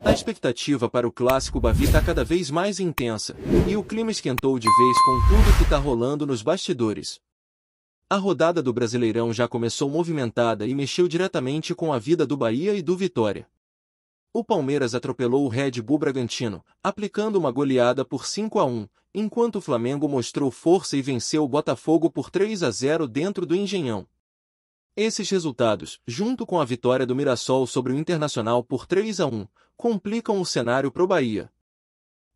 A expectativa para o clássico Bavi está cada vez mais intensa, e o clima esquentou de vez com tudo que está rolando nos bastidores. A rodada do Brasileirão já começou movimentada e mexeu diretamente com a vida do Bahia e do Vitória. O Palmeiras atropelou o Red Bull Bragantino, aplicando uma goleada por 5-1, enquanto o Flamengo mostrou força e venceu o Botafogo por 3-0 dentro do Engenhão. Esses resultados, junto com a vitória do Mirassol sobre o Internacional por 3-1, complicam o cenário pro Bahia.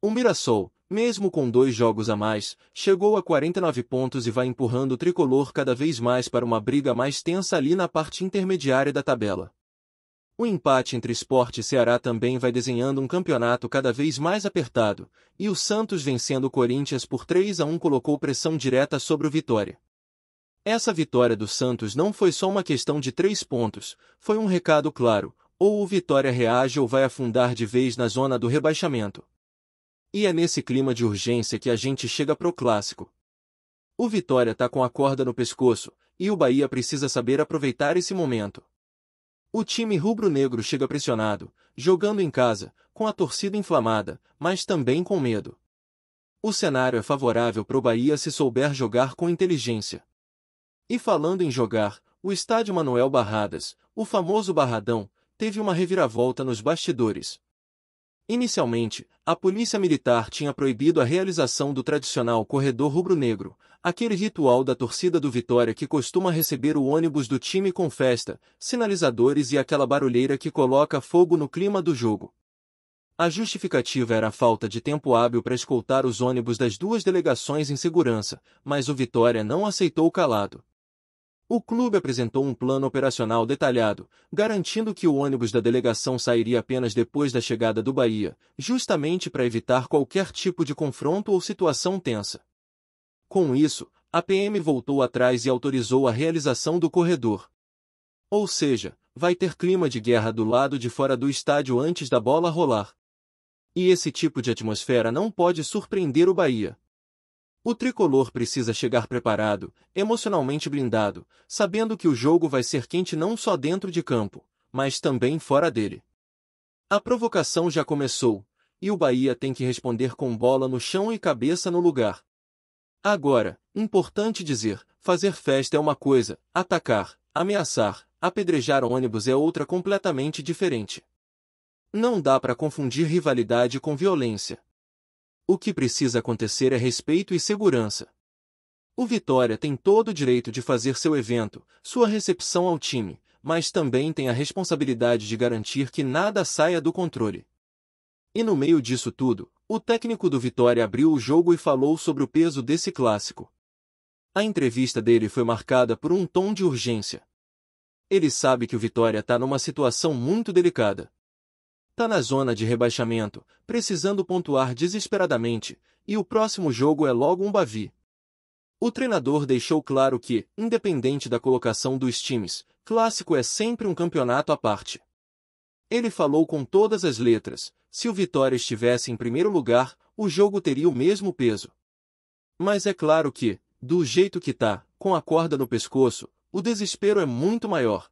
O Mirassol, mesmo com 2 jogos a mais, chegou a 49 pontos e vai empurrando o tricolor cada vez mais para uma briga mais tensa ali na parte intermediária da tabela. O empate entre Sport e Ceará também vai desenhando um campeonato cada vez mais apertado, e o Santos vencendo o Corinthians por 3-1 colocou pressão direta sobre o Vitória. Essa vitória do Santos não foi só uma questão de 3 pontos, foi um recado claro: ou o Vitória reage ou vai afundar de vez na zona do rebaixamento. E é nesse clima de urgência que a gente chega pro clássico. O Vitória tá com a corda no pescoço, e o Bahia precisa saber aproveitar esse momento. O time rubro-negro chega pressionado, jogando em casa, com a torcida inflamada, mas também com medo. O cenário é favorável pro Bahia se souber jogar com inteligência. E falando em jogar, o estádio Manuel Barradas, o famoso Barradão, teve uma reviravolta nos bastidores. Inicialmente, a polícia militar tinha proibido a realização do tradicional corredor rubro-negro, aquele ritual da torcida do Vitória que costuma receber o ônibus do time com festa, sinalizadores e aquela barulheira que coloca fogo no clima do jogo. A justificativa era a falta de tempo hábil para escoltar os ônibus das 2 delegações em segurança, mas o Vitória não aceitou calado. O clube apresentou um plano operacional detalhado, garantindo que o ônibus da delegação sairia apenas depois da chegada do Bahia, justamente para evitar qualquer tipo de confronto ou situação tensa. Com isso, a PM voltou atrás e autorizou a realização do corredor. Ou seja, vai ter clima de guerra do lado de fora do estádio antes da bola rolar. E esse tipo de atmosfera não pode surpreender o Bahia. O tricolor precisa chegar preparado, emocionalmente blindado, sabendo que o jogo vai ser quente não só dentro de campo, mas também fora dele. A provocação já começou, e o Bahia tem que responder com bola no chão e cabeça no lugar. Agora, importante dizer, fazer festa é uma coisa, atacar, ameaçar, apedrejar ônibus é outra completamente diferente. Não dá para confundir rivalidade com violência. O que precisa acontecer é respeito e segurança. O Vitória tem todo o direito de fazer seu evento, sua recepção ao time, mas também tem a responsabilidade de garantir que nada saia do controle. E no meio disso tudo, o técnico do Vitória abriu o jogo e falou sobre o peso desse clássico. A entrevista dele foi marcada por um tom de urgência. Ele sabe que o Vitória está numa situação muito delicada. Tá na zona de rebaixamento, precisando pontuar desesperadamente, e o próximo jogo é logo um Bavi. O treinador deixou claro que, independente da colocação dos times, clássico é sempre um campeonato à parte. Ele falou com todas as letras: se o Vitória estivesse em primeiro lugar, o jogo teria o mesmo peso. Mas é claro que, do jeito que tá, com a corda no pescoço, o desespero é muito maior.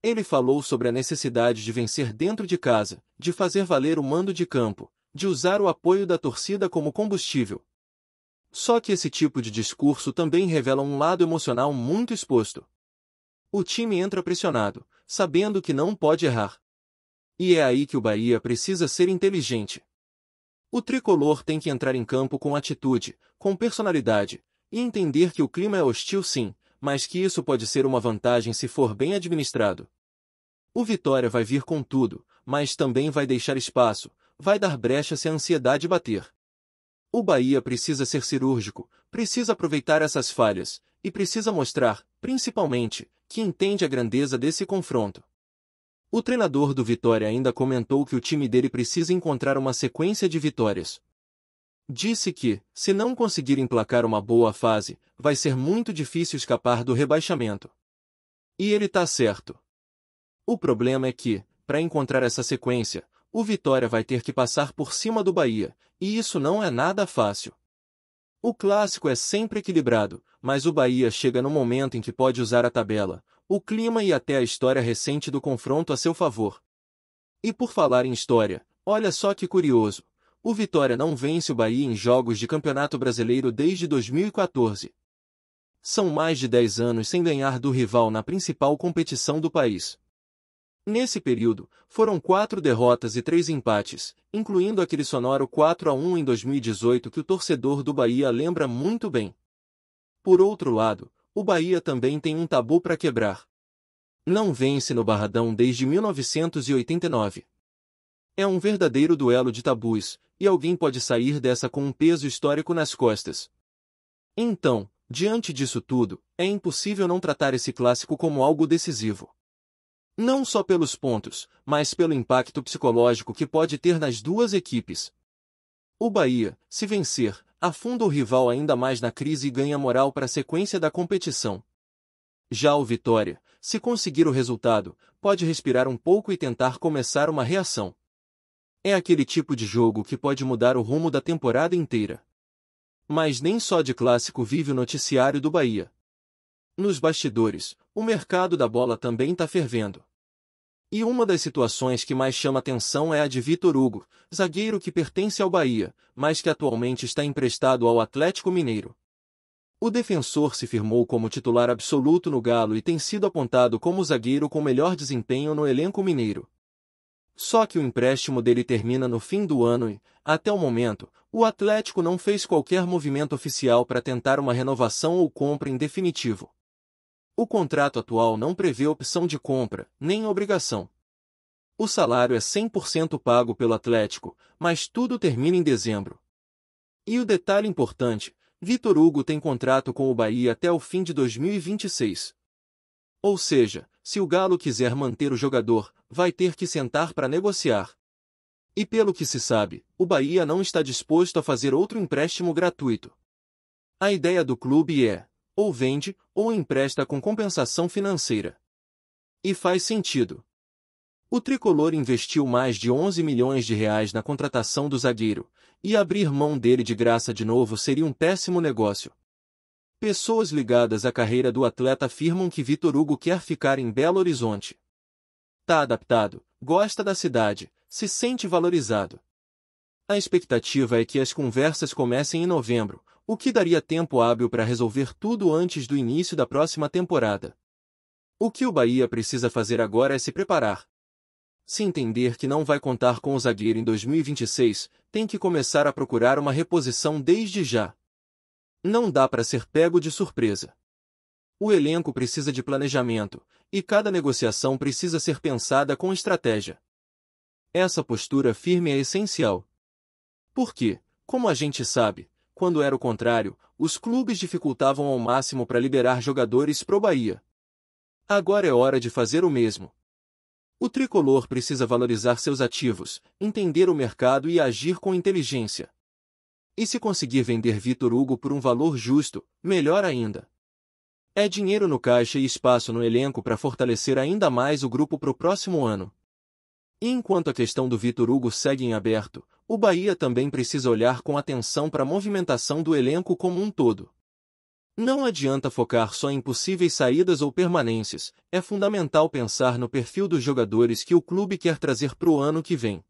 Ele falou sobre a necessidade de vencer dentro de casa, de fazer valer o mando de campo, de usar o apoio da torcida como combustível. Só que esse tipo de discurso também revela um lado emocional muito exposto. O time entra pressionado, sabendo que não pode errar. E é aí que o Bahia precisa ser inteligente. O tricolor tem que entrar em campo com atitude, com personalidade, e entender que o clima é hostil sim, mas que isso pode ser uma vantagem se for bem administrado. O Vitória vai vir com tudo, mas também vai deixar espaço, vai dar brecha se a ansiedade bater. O Bahia precisa ser cirúrgico, precisa aproveitar essas falhas, e precisa mostrar, principalmente, que entende a grandeza desse confronto. O treinador do Vitória ainda comentou que o time dele precisa encontrar uma sequência de vitórias. Disse que, se não conseguir emplacar uma boa fase, vai ser muito difícil escapar do rebaixamento. E ele tá certo. O problema é que, para encontrar essa sequência, o Vitória vai ter que passar por cima do Bahia, e isso não é nada fácil. O clássico é sempre equilibrado, mas o Bahia chega no momento em que pode usar a tabela, o clima e até a história recente do confronto a seu favor. E por falar em história, olha só que curioso. O Vitória não vence o Bahia em jogos de Campeonato Brasileiro desde 2014. São mais de 10 anos sem ganhar do rival na principal competição do país. Nesse período, foram 4 derrotas e 3 empates, incluindo aquele sonoro 4-1 em 2018 que o torcedor do Bahia lembra muito bem. Por outro lado, o Bahia também tem um tabu para quebrar. Não vence no Barradão desde 1989. É um verdadeiro duelo de tabus, e alguém pode sair dessa com um peso histórico nas costas. Então, diante disso tudo, é impossível não tratar esse clássico como algo decisivo. Não só pelos pontos, mas pelo impacto psicológico que pode ter nas duas equipes. O Bahia, se vencer, afunda o rival ainda mais na crise e ganha moral para a sequência da competição. Já o Vitória, se conseguir o resultado, pode respirar um pouco e tentar começar uma reação. É aquele tipo de jogo que pode mudar o rumo da temporada inteira. Mas nem só de clássico vive o noticiário do Bahia. Nos bastidores, o mercado da bola também está fervendo. E uma das situações que mais chama atenção é a de Vitor Hugo, zagueiro que pertence ao Bahia, mas que atualmente está emprestado ao Atlético Mineiro. O defensor se firmou como titular absoluto no Galo e tem sido apontado como o zagueiro com melhor desempenho no elenco mineiro. Só que o empréstimo dele termina no fim do ano e, até o momento, o Atlético não fez qualquer movimento oficial para tentar uma renovação ou compra em definitivo. O contrato atual não prevê opção de compra, nem obrigação. O salário é 100% pago pelo Atlético, mas tudo termina em dezembro. E o detalhe importante, Vitor Hugo tem contrato com o Bahia até o fim de 2026. Ou seja, se o Galo quiser manter o jogador, vai ter que sentar para negociar. E pelo que se sabe, o Bahia não está disposto a fazer outro empréstimo gratuito. A ideia do clube é, ou vende, ou empresta com compensação financeira. E faz sentido. O tricolor investiu mais de 11 milhões de reais na contratação do zagueiro, e abrir mão dele de graça de novo seria um péssimo negócio. Pessoas ligadas à carreira do atleta afirmam que Vitor Hugo quer ficar em Belo Horizonte. Tá adaptado, gosta da cidade, se sente valorizado. A expectativa é que as conversas comecem em novembro, o que daria tempo hábil para resolver tudo antes do início da próxima temporada. O que o Bahia precisa fazer agora é se preparar. Se entender que não vai contar com o zagueiro em 2026, tem que começar a procurar uma reposição desde já. Não dá para ser pego de surpresa. O elenco precisa de planejamento, e cada negociação precisa ser pensada com estratégia. Essa postura firme é essencial. Porque, como a gente sabe, quando era o contrário, os clubes dificultavam ao máximo para liberar jogadores pro Bahia. Agora é hora de fazer o mesmo. O tricolor precisa valorizar seus ativos, entender o mercado e agir com inteligência. E se conseguir vender Vitor Hugo por um valor justo, melhor ainda. É dinheiro no caixa e espaço no elenco para fortalecer ainda mais o grupo pro próximo ano. E enquanto a questão do Vitor Hugo segue em aberto, o Bahia também precisa olhar com atenção para a movimentação do elenco como um todo. Não adianta focar só em possíveis saídas ou permanências, é fundamental pensar no perfil dos jogadores que o clube quer trazer para o ano que vem.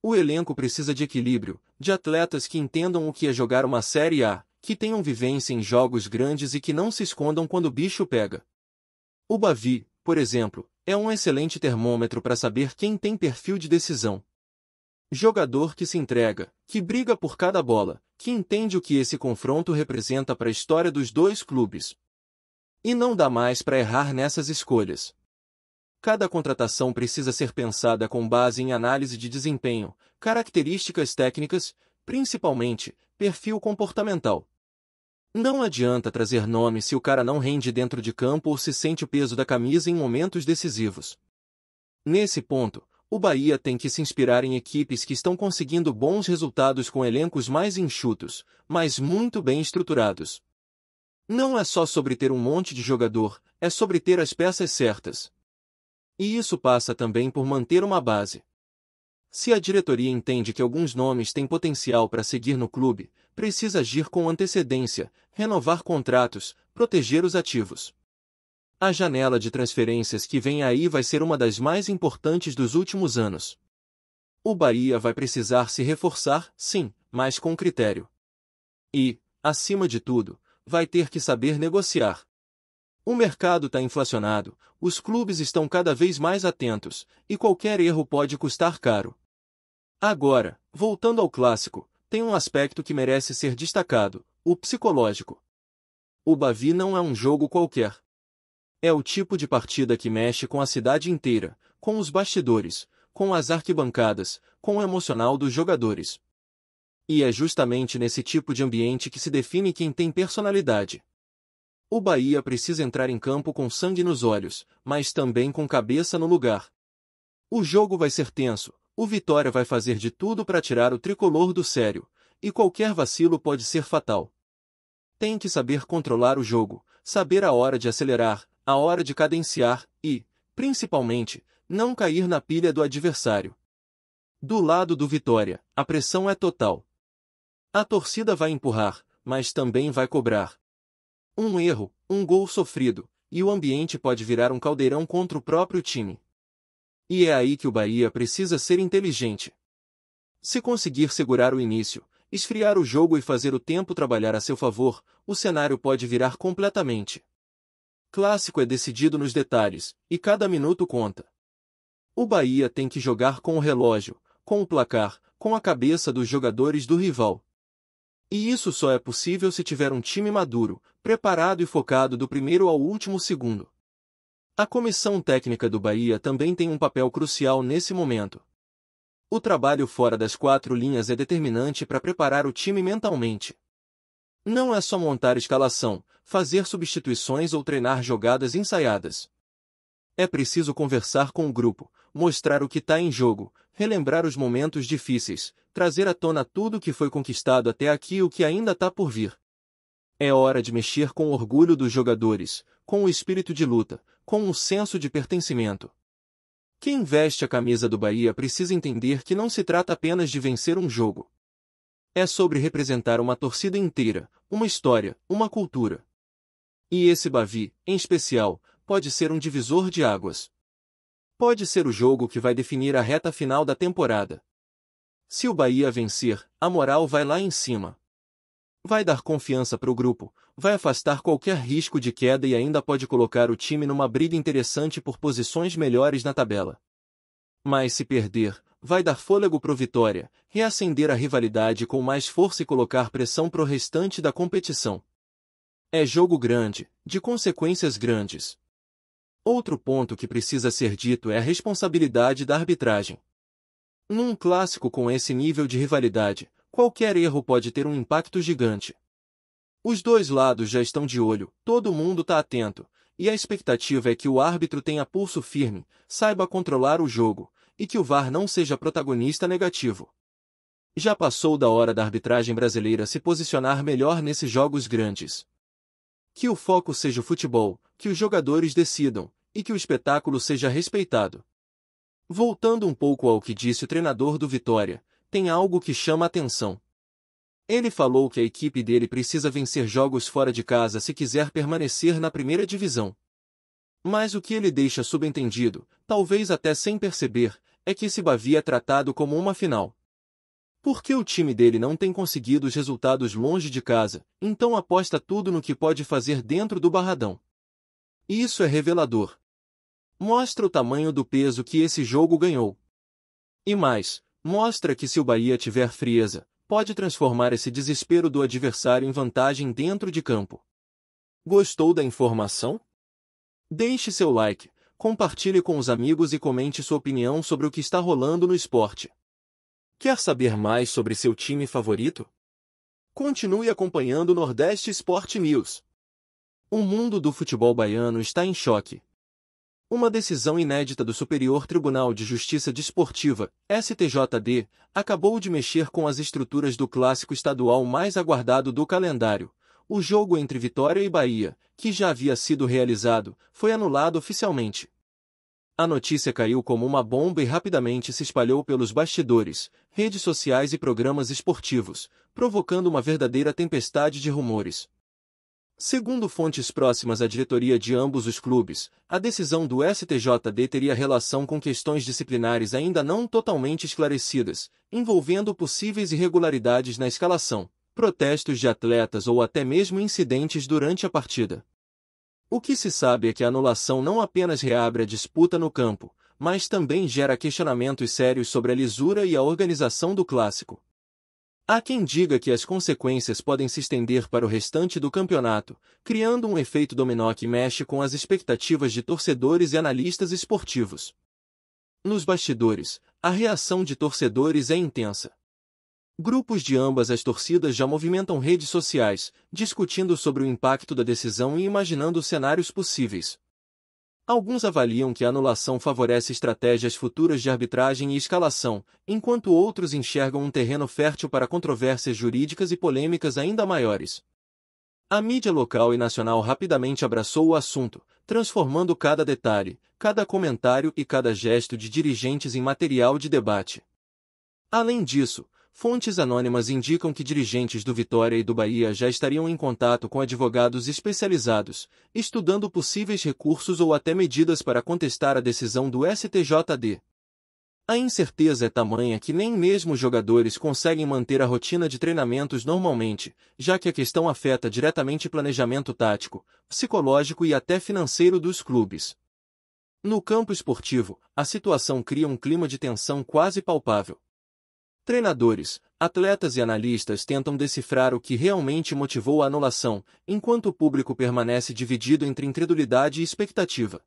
O elenco precisa de equilíbrio, de atletas que entendam o que é jogar uma Série A, que tenham vivência em jogos grandes e que não se escondam quando o bicho pega. O Bavi, por exemplo, é um excelente termômetro para saber quem tem perfil de decisão. Jogador que se entrega, que briga por cada bola, que entende o que esse confronto representa para a história dos dois clubes. E não dá mais para errar nessas escolhas. Cada contratação precisa ser pensada com base em análise de desempenho, características técnicas, principalmente, perfil comportamental. Não adianta trazer nome se o cara não rende dentro de campo ou se sente o peso da camisa em momentos decisivos. Nesse ponto, o Bahia tem que se inspirar em equipes que estão conseguindo bons resultados com elencos mais enxutos, mas muito bem estruturados. Não é só sobre ter um monte de jogador, é sobre ter as peças certas. E isso passa também por manter uma base. Se a diretoria entende que alguns nomes têm potencial para seguir no clube, precisa agir com antecedência, renovar contratos, proteger os ativos. A janela de transferências que vem aí vai ser uma das mais importantes dos últimos anos. O Bahia vai precisar se reforçar, sim, mas com critério. E, acima de tudo, vai ter que saber negociar. O mercado está inflacionado, os clubes estão cada vez mais atentos, e qualquer erro pode custar caro. Agora, voltando ao clássico, tem um aspecto que merece ser destacado: o psicológico. O Bavi não é um jogo qualquer. É o tipo de partida que mexe com a cidade inteira, com os bastidores, com as arquibancadas, com o emocional dos jogadores. E é justamente nesse tipo de ambiente que se define quem tem personalidade. O Bahia precisa entrar em campo com sangue nos olhos, mas também com cabeça no lugar. O jogo vai ser tenso, o Vitória vai fazer de tudo para tirar o tricolor do sério, e qualquer vacilo pode ser fatal. Tem que saber controlar o jogo, saber a hora de acelerar, a hora de cadenciar e, principalmente, não cair na pilha do adversário. Do lado do Vitória, a pressão é total. A torcida vai empurrar, mas também vai cobrar. Um erro, um gol sofrido, e o ambiente pode virar um caldeirão contra o próprio time. E é aí que o Bahia precisa ser inteligente. Se conseguir segurar o início, esfriar o jogo e fazer o tempo trabalhar a seu favor, o cenário pode virar completamente. Clássico é decidido nos detalhes, e cada minuto conta. O Bahia tem que jogar com o relógio, com o placar, com a cabeça dos jogadores do rival. E isso só é possível se tiver um time maduro, preparado e focado do primeiro ao último segundo. A comissão técnica do Bahia também tem um papel crucial nesse momento. O trabalho fora das quatro linhas é determinante para preparar o time mentalmente. Não é só montar escalação, fazer substituições ou treinar jogadas ensaiadas. É preciso conversar com o grupo, mostrar o que está em jogo, relembrar os momentos difíceis, trazer à tona tudo o que foi conquistado até aqui e o que ainda está por vir. É hora de mexer com o orgulho dos jogadores, com o espírito de luta, com um senso de pertencimento. Quem veste a camisa do Bahia precisa entender que não se trata apenas de vencer um jogo. É sobre representar uma torcida inteira, uma história, uma cultura. E esse Bavi, em especial, pode ser um divisor de águas. Pode ser o jogo que vai definir a reta final da temporada. Se o Bahia vencer, a moral vai lá em cima. Vai dar confiança para o grupo, vai afastar qualquer risco de queda e ainda pode colocar o time numa briga interessante por posições melhores na tabela. Mas se perder, vai dar fôlego pro Vitória, reacender a rivalidade com mais força e colocar pressão pro restante da competição. É jogo grande, de consequências grandes. Outro ponto que precisa ser dito é a responsabilidade da arbitragem. Num clássico com esse nível de rivalidade, qualquer erro pode ter um impacto gigante. Os dois lados já estão de olho, todo mundo está atento, e a expectativa é que o árbitro tenha pulso firme, saiba controlar o jogo, e que o VAR não seja protagonista negativo. Já passou da hora da arbitragem brasileira se posicionar melhor nesses jogos grandes. Que o foco seja o futebol, que os jogadores decidam, e que o espetáculo seja respeitado. Voltando um pouco ao que disse o treinador do Vitória, tem algo que chama a atenção. Ele falou que a equipe dele precisa vencer jogos fora de casa se quiser permanecer na primeira divisão. Mas o que ele deixa subentendido, talvez até sem perceber, é que esse Bavi é tratado como uma final. Porque o time dele não tem conseguido os resultados longe de casa, então aposta tudo no que pode fazer dentro do Barradão. E isso é revelador. Mostra o tamanho do peso que esse jogo ganhou. E mais, mostra que se o Bahia tiver frieza, pode transformar esse desespero do adversário em vantagem dentro de campo. Gostou da informação? Deixe seu like, compartilhe com os amigos e comente sua opinião sobre o que está rolando no esporte. Quer saber mais sobre seu time favorito? Continue acompanhando o Nordeste Sport News. O mundo do futebol baiano está em choque. Uma decisão inédita do Superior Tribunal de Justiça Desportiva, STJD, acabou de mexer com as estruturas do clássico estadual mais aguardado do calendário. O jogo entre Vitória e Bahia, que já havia sido realizado, foi anulado oficialmente. A notícia caiu como uma bomba e rapidamente se espalhou pelos bastidores, redes sociais e programas esportivos, provocando uma verdadeira tempestade de rumores. Segundo fontes próximas à diretoria de ambos os clubes, a decisão do STJD teria relação com questões disciplinares ainda não totalmente esclarecidas, envolvendo possíveis irregularidades na escalação, protestos de atletas ou até mesmo incidentes durante a partida. O que se sabe é que a anulação não apenas reabre a disputa no campo, mas também gera questionamentos sérios sobre a lisura e a organização do clássico. Há quem diga que as consequências podem se estender para o restante do campeonato, criando um efeito dominó que mexe com as expectativas de torcedores e analistas esportivos. Nos bastidores, a reação de torcedores é intensa. Grupos de ambas as torcidas já movimentam redes sociais, discutindo sobre o impacto da decisão e imaginando cenários possíveis. Alguns avaliam que a anulação favorece estratégias futuras de arbitragem e escalação, enquanto outros enxergam um terreno fértil para controvérsias jurídicas e polêmicas ainda maiores. A mídia local e nacional rapidamente abraçou o assunto, transformando cada detalhe, cada comentário e cada gesto de dirigentes em material de debate. Além disso, fontes anônimas indicam que dirigentes do Vitória e do Bahia já estariam em contato com advogados especializados, estudando possíveis recursos ou até medidas para contestar a decisão do STJD. A incerteza é tamanha que nem mesmo os jogadores conseguem manter a rotina de treinamentos normalmente, já que a questão afeta diretamente o planejamento tático, psicológico e até financeiro dos clubes. No campo esportivo, a situação cria um clima de tensão quase palpável. Treinadores, atletas e analistas tentam decifrar o que realmente motivou a anulação, enquanto o público permanece dividido entre incredulidade e expectativa.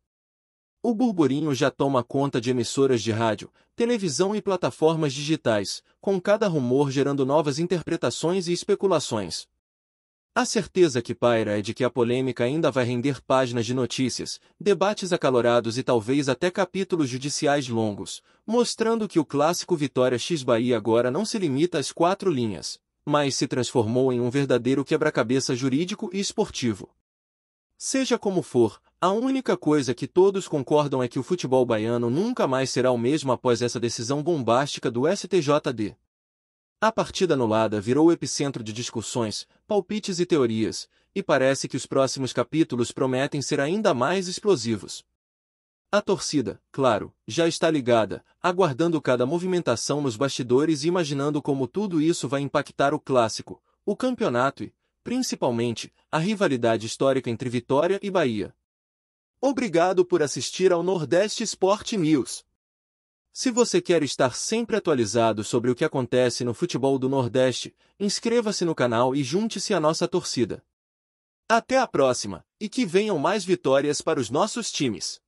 O burburinho já toma conta de emissoras de rádio, televisão e plataformas digitais, com cada rumor gerando novas interpretações e especulações. A certeza que paira é de que a polêmica ainda vai render páginas de notícias, debates acalorados e talvez até capítulos judiciais longos, mostrando que o clássico Vitória x Bahia agora não se limita às 4 linhas, mas se transformou em um verdadeiro quebra-cabeça jurídico e esportivo. Seja como for, a única coisa que todos concordam é que o futebol baiano nunca mais será o mesmo após essa decisão bombástica do STJD. A partida anulada virou o epicentro de discussões, palpites e teorias, e parece que os próximos capítulos prometem ser ainda mais explosivos. A torcida, claro, já está ligada, aguardando cada movimentação nos bastidores e imaginando como tudo isso vai impactar o clássico, o campeonato e, principalmente, a rivalidade histórica entre Vitória e Bahia. Obrigado por assistir ao Nordeste Sport News. Se você quer estar sempre atualizado sobre o que acontece no futebol do Nordeste, inscreva-se no canal e junte-se à nossa torcida. Até a próxima, e que venham mais vitórias para os nossos times!